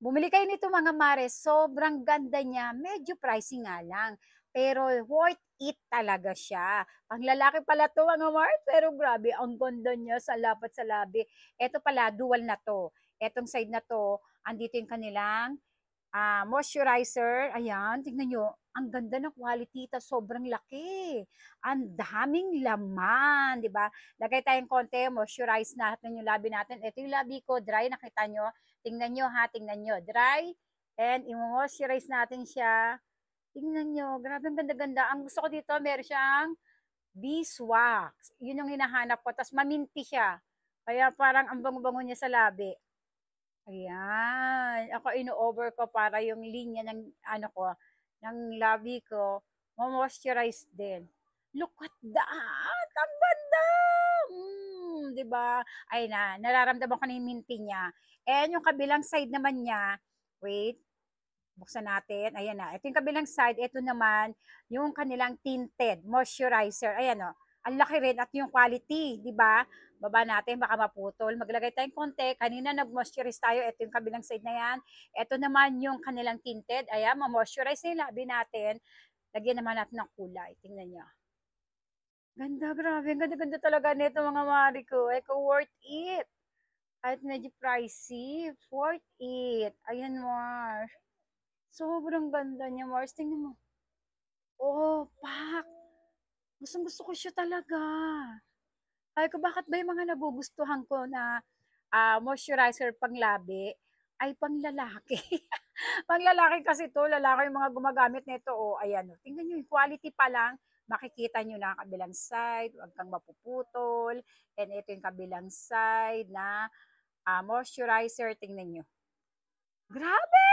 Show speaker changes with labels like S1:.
S1: Bumili kayo nito mga mare, sobrang ganda niya, medyo pricey nga lang, pero worth it talaga siya. Panglalaki pala 'to mga mare, pero grabe ang ganda niya sa lapat sa labi. Eto pala dual na 'to, etong side na 'to, andito yung kanilang moisturizer, ayan, tignan nyo, ang ganda ng quality, tas sobrang laki. Ang daming laman, di ba? Lagay tayong konti, moisturize natin yung labi natin. Ito yung labi ko, dry, nakita nyo. Tingnan nyo ha, tingnan nyo. Dry, and i-moisturize natin siya. Tingnan nyo, grabe ang ganda-ganda. Ang gusto ko dito, meron siyang beeswax. Yun yung hinahanap ko. Tapos maminti siya. Kaya parang ang bango-bango niya sa labi. Ayan, ako ino-over ko para yung linya ng ano ko, ng labi ko, mo-moisturize din. Look at that! Ang ganda! 'Di ba? Ay na, nararamdaman ko na yung minti niya. And yung kabilang side naman niya, wait, buksan natin. Ayan na. Ito yung kabilang side. Ito naman, yung kanilang tinted moisturizer. Ayan o. Ang laki rin at yung quality, di ba? Baba natin, baka maputol. Maglagay tayong konti. Kanina nag-moisturize tayo. Ito yung kabilang side na yan. Ito naman yung kanilang tinted. Ayan, ma-moisturize na yung labi natin. Lagyan naman natin ng kulay. Tingnan nyo. Ganda, grabe. Ang ganda-ganda talaga nito mga mari ko. Eko, worth it. Kahit medyo pricey, worth it. Ayan, Mars. Sobrang ganda niya, Mars. Tingnan mo. Oh, pak! Gustong-gusto ko siya talaga. Ay ko, bakit ba yung mga nagugustuhan ko na moisturizer panglabi ay panglalaki? Panglalaki kasi to, lalaki yung mga gumagamit nito. Oh, ayan. Oh. Tingnan nyo, yung quality pa lang, makikita nyo na kabilang side, huwag kang mapuputol. And ito yung kabilang side na moisturizer. Tingnan nyo. Grabe!